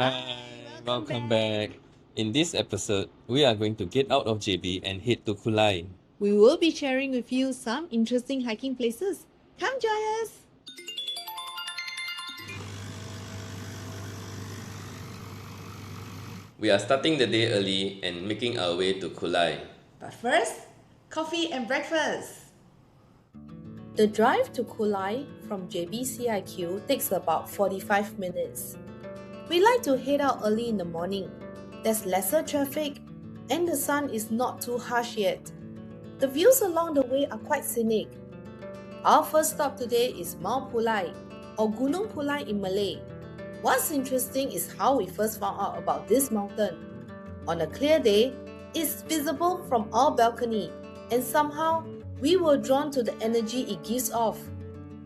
Hi, welcome back. In this episode, we are going to get out of JB and head to Kulai. We will be sharing with you some interesting hiking places. Come join us! We are starting the day early and making our way to Kulai. But first, coffee and breakfast. The drive to Kulai from JBCIQ takes about 45 minutes. We like to head out early in the morning. There's lesser traffic and the sun is not too harsh yet. The views along the way are quite scenic. Our first stop today is Mount Pulai, or Gunung Pulai in Malay. What's interesting is how we first found out about this mountain. On a clear day, it's visible from our balcony, and somehow we were drawn to the energy it gives off.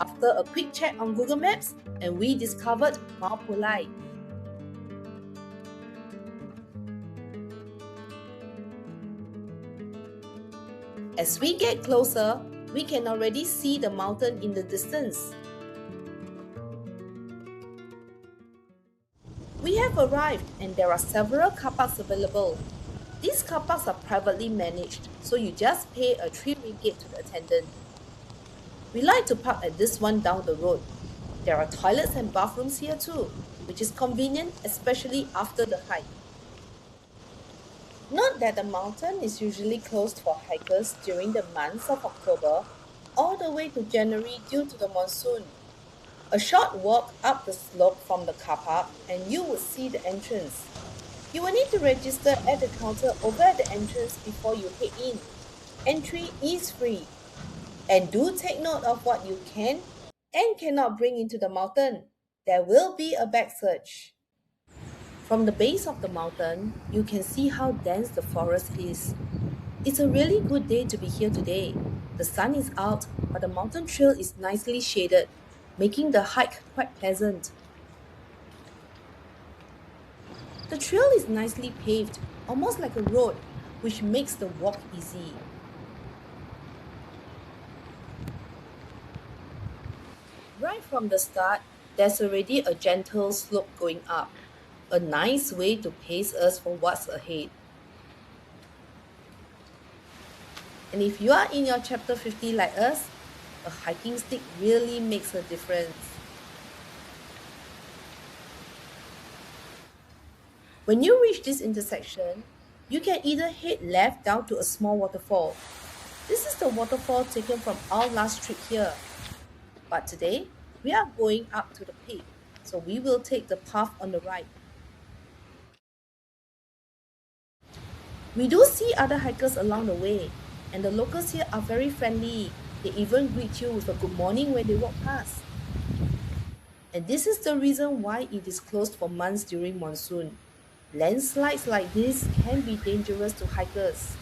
After a quick check on Google Maps, and we discovered Mount Pulai. As we get closer, we can already see the mountain in the distance. We have arrived and there are several car parks available. These car parks are privately managed, so you just pay a 3 ringgit to the attendant. We like to park at this one down the road. There are toilets and bathrooms here too, which is convenient, especially after the hike. Note that the mountain is usually closed for hikers during the months of October all the way to January due to the monsoon. A short walk up the slope from the car park and you will see the entrance. You will need to register at the counter over at the entrance before you head in. Entry is free. And do take note of what you can and cannot bring into the mountain. There will be a bag search. From the base of the mountain, you can see how dense the forest is. It's a really good day to be here today. The sun is out, but the mountain trail is nicely shaded, making the hike quite pleasant. The trail is nicely paved, almost like a road, which makes the walk easy. Right from the start, there's already a gentle slope going up, a nice way to pace us for what's ahead. And if you are in your chapter 50 like us, a hiking stick really makes a difference. When you reach this intersection, you can either head left down to a small waterfall. This is the waterfall taken from our last trip here. But today, we are going up to the peak, so we will take the path on the right. We do see other hikers along the way, and the locals here are very friendly. They even greet you with a good morning when they walk past. And this is the reason why it is closed for months during monsoon. Landslides like this can be dangerous to hikers.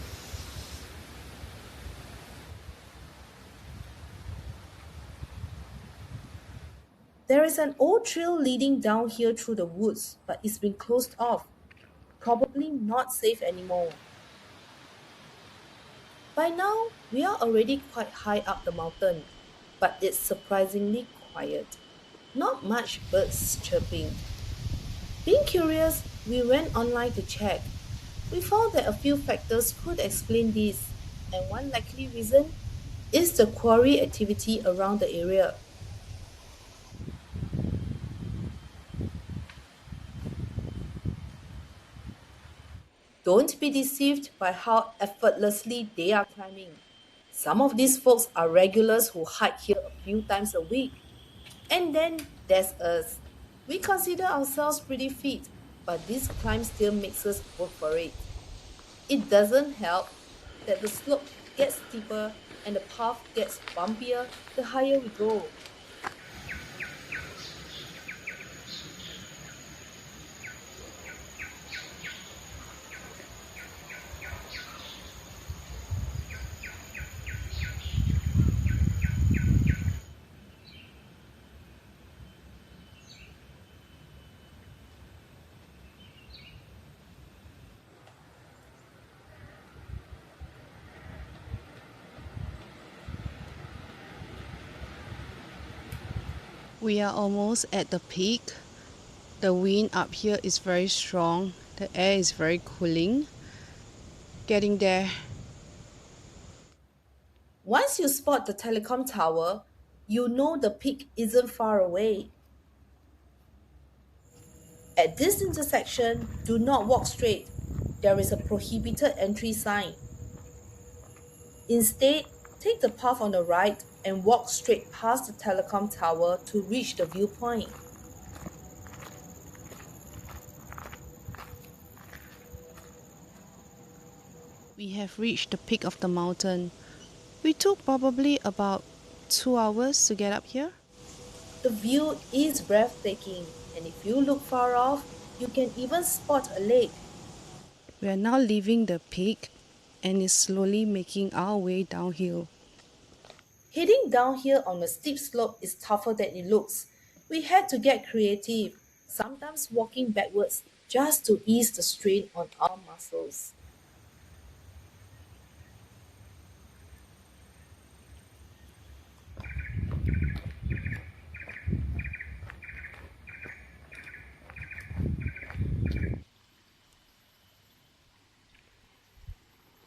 There is an old trail leading down here through the woods, but it's been closed off. Probably not safe anymore. By now, we are already quite high up the mountain, but it's surprisingly quiet. Not much birds chirping. Being curious, we went online to check. We found that a few factors could explain this, and one likely reason is the quarry activity around the area. Don't be deceived by how effortlessly they are climbing. Some of these folks are regulars who hike here a few times a week. And then there's us. We consider ourselves pretty fit, but this climb still makes us work for it. It doesn't help that the slope gets steeper and the path gets bumpier the higher we go. We are almost at the peak. The wind up here is very strong. The air is very cooling. Getting there. Once you spot the telecom tower, you know the peak isn't far away. At this intersection, do not walk straight. There is a prohibited entry sign. Instead, take the path on the right and walk straight past the telecom tower to reach the viewpoint. We have reached the peak of the mountain. We took probably about 2 hours to get up here. The view is breathtaking, and if you look far off, you can even spot a lake. We are now leaving the peak and is slowly making our way downhill. Heading down here on a steep slope is tougher than it looks. We had to get creative, sometimes walking backwards just to ease the strain on our muscles.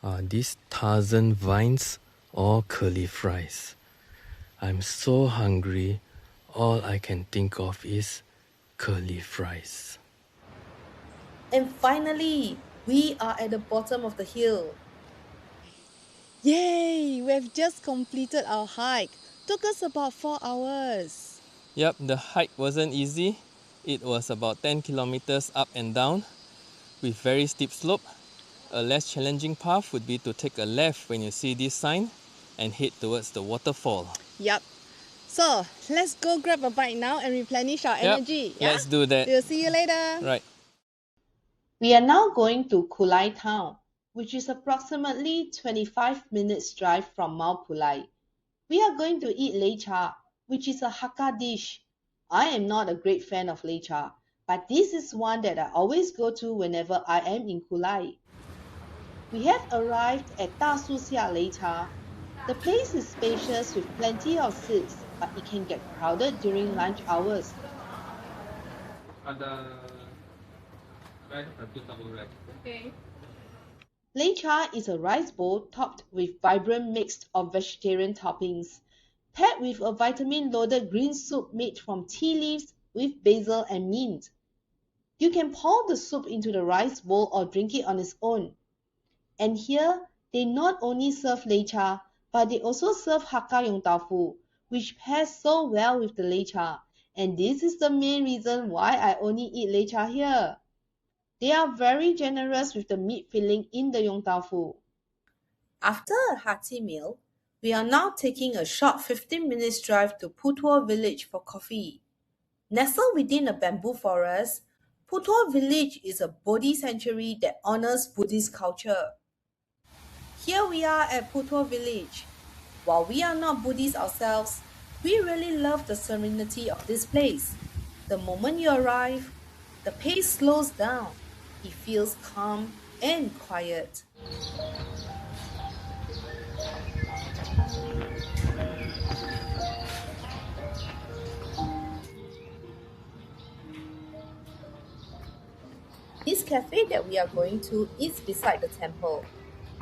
Are these Tarzan vines or curly fries? I'm so hungry. All I can think of is curly fries. And finally, we are at the bottom of the hill. Yay! We have just completed our hike. Took us about 4 hours. Yep, the hike wasn't easy. It was about 10 kilometers up and down with very steep slope. A less challenging path would be to take a left when you see this sign and head towards the waterfall. Yup. So, let's go grab a bite now and replenish our energy. Yeah? Let's do that. We'll see you later. Right. We are now going to Kulai town, which is approximately 25 minutes drive from Mount Pulai. We are going to eat lecha, which is a Hakka dish. I am not a great fan of lecha, but this is one that I always go to whenever I am in Kulai. We have arrived at Da Su Xia Lecha. The place is spacious with plenty of seats, but it can get crowded during lunch hours. Okay. Lecha is a rice bowl topped with vibrant mix of vegetarian toppings, paired with a vitamin-loaded green soup made from tea leaves with basil and mint. You can pour the soup into the rice bowl or drink it on its own. And here, they not only serve lecha, but they also serve Hakka Yong Tau Fu, which pairs so well with the lecha. And this is the main reason why I only eat lecha here. They are very generous with the meat filling in the Yong Tau Fu. After a hearty meal, we are now taking a short 15 minutes drive to Putuo village for coffee. Nestled within a bamboo forest, Putuo village is a Bodhi sanctuary that honors Buddhist culture. Here we are at Putuo village. While we are not Buddhists ourselves, we really love the serenity of this place. The moment you arrive, the pace slows down. It feels calm and quiet. This cafe that we are going to is beside the temple.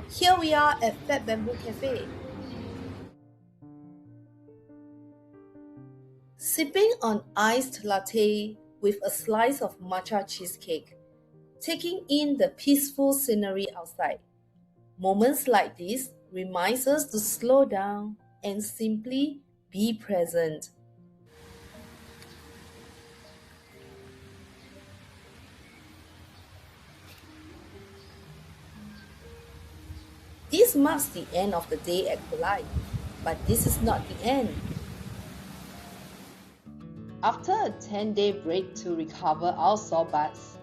Here we are at Fat Bamboo Cafe. Sipping on iced latte with a slice of matcha cheesecake, taking in the peaceful scenery outside. Moments like this reminds us to slow down and simply be present. This marks the end of the day at Kulai, but this is not the end. After a 10-day break to recover our sore butts,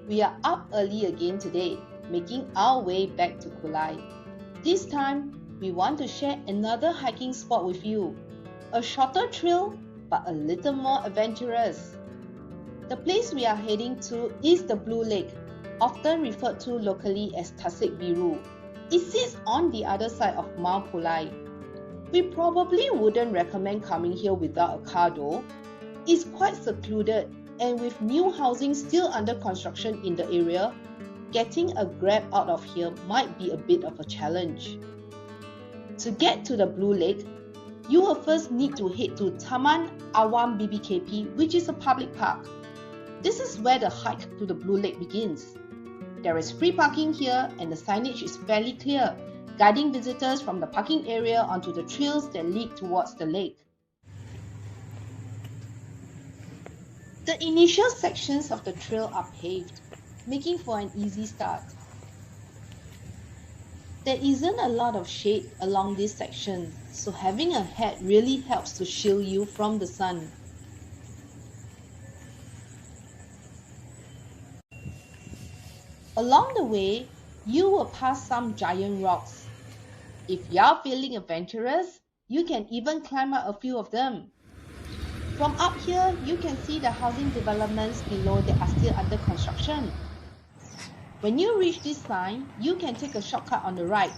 we are up early again today, making our way back to Kulai. This time, we want to share another hiking spot with you. A shorter trail, but a little more adventurous. The place we are heading to is the Blue Lake, often referred to locally as Tasik Biru. It sits on the other side of Mount Pulai. We probably wouldn't recommend coming here without a car though. It's quite secluded and with new housing still under construction in the area, getting a grab out of here might be a bit of a challenge. To get to the Blue Lake, you will first need to head to Taman Awam BBKP, which is a public park. This is where the hike to the Blue Lake begins. There is free parking here and the signage is fairly clear, guiding visitors from the parking area onto the trails that lead towards the lake. The initial sections of the trail are paved, making for an easy start. There isn't a lot of shade along this section, so having a hat really helps to shield you from the sun. Along the way, you will pass some giant rocks. If you're feeling adventurous, you can even climb up a few of them. From up here, you can see the housing developments below that are still under construction. When you reach this sign, you can take a shortcut on the right.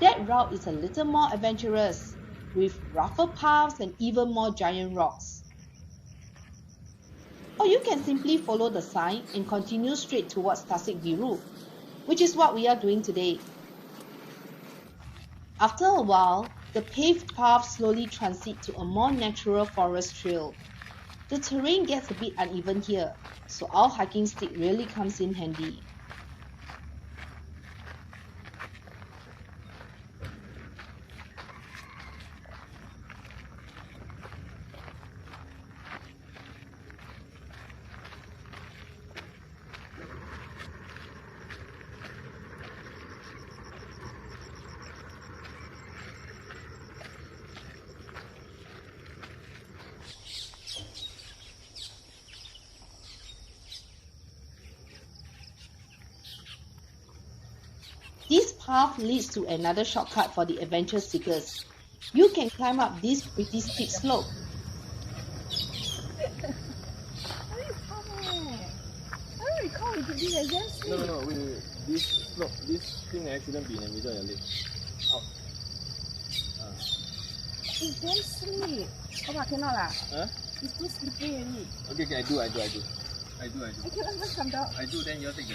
That route is a little more adventurous, with rougher paths and even more giant rocks. Or you can simply follow the sign and continue straight towards Tasik Biru, which is what we are doing today. After a while, the paved path slowly transits to a more natural forest trail. The terrain gets a bit uneven here, so our hiking stick really comes in handy. This path leads to another shortcut for the adventure seekers. You can climb up this pretty steep slope. I recall we did this exam steep. No, this thing shouldn't be in the middle of your leg. Out. It's damn steep. Oh, but cannot lah. Huh? It's too slippery already. Okay, I do. I cannot even come down. I do, then you take the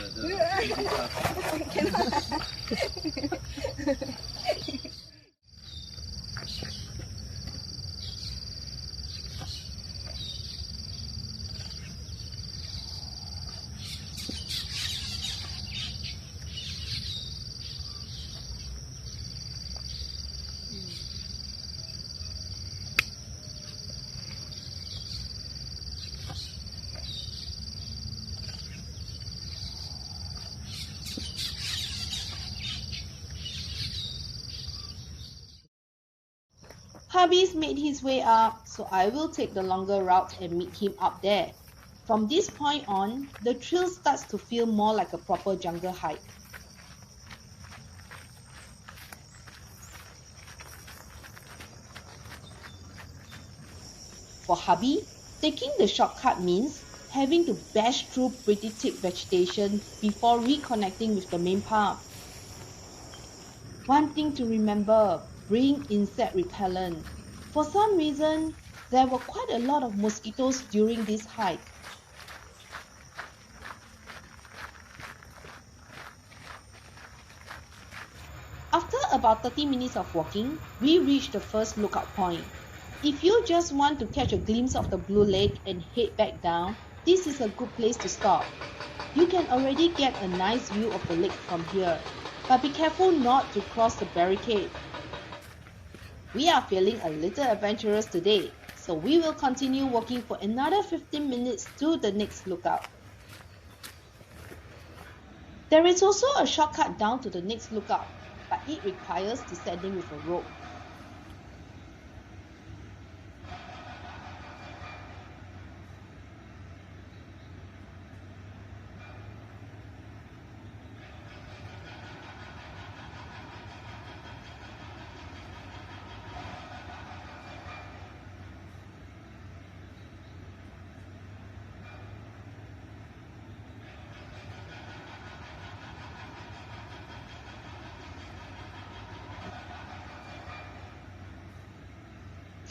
Hubby's made his way up, so I will take the longer route and meet him up there. From this point on, the trail starts to feel more like a proper jungle hike. For hubby, taking the shortcut means having to bash through pretty thick vegetation before reconnecting with the main path. One thing to remember, bring insect repellent. For some reason, there were quite a lot of mosquitoes during this hike. After about 30 minutes of walking, we reached the first lookout point. If you just want to catch a glimpse of the Blue Lake and head back down, this is a good place to stop. You can already get a nice view of the lake from here, but be careful not to cross the barricade. We are feeling a little adventurous today, so we will continue walking for another 15 minutes to the next lookout. There is also a shortcut down to the next lookout, but it requires descending with a rope.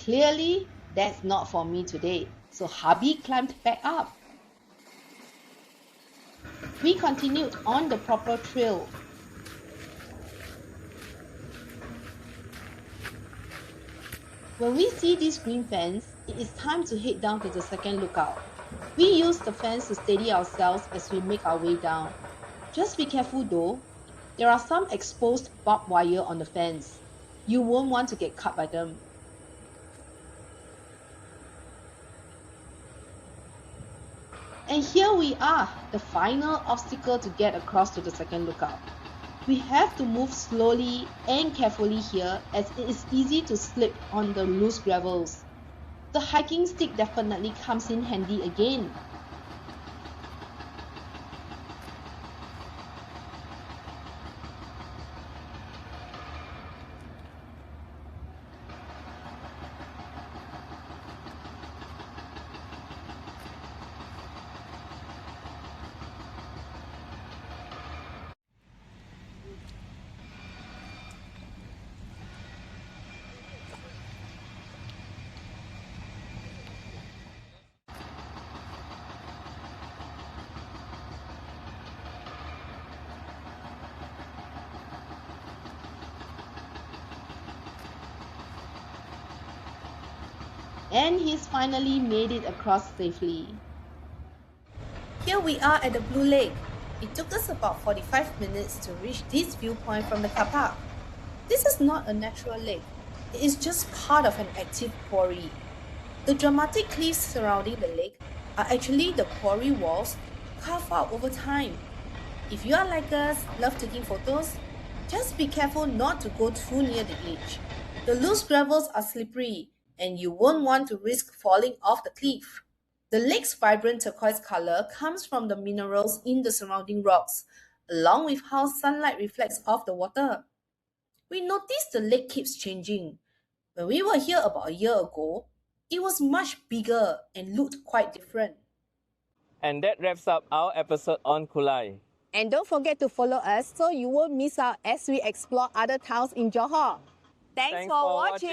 Clearly, that's not for me today, so hubby climbed back up. We continued on the proper trail. When we see this green fence, it is time to head down to the second lookout. We use the fence to steady ourselves as we make our way down. Just be careful though. There are some exposed barbed wire on the fence. You won't want to get cut by them. And here we are, the final obstacle to get across to the second lookout. We have to move slowly and carefully here as it is easy to slip on the loose gravels. The hiking stick definitely comes in handy again. And he's finally made it across safely. Here we are at the Blue Lake. It took us about 45 minutes to reach this viewpoint from the car park. This is not a natural lake. It is just part of an active quarry. The dramatic cliffs surrounding the lake are actually the quarry walls carved out over time. If you are like us, love taking photos, just be careful not to go too near the edge. The loose gravels are slippery, and you won't want to risk falling off the cliff. The lake's vibrant turquoise color comes from the minerals in the surrounding rocks, along with how sunlight reflects off the water. We noticed the lake keeps changing. When we were here about a year ago, it was much bigger and looked quite different. And that wraps up our episode on Kulai. And don't forget to follow us so you won't miss out as we explore other towns in Johor. Thanks for watching.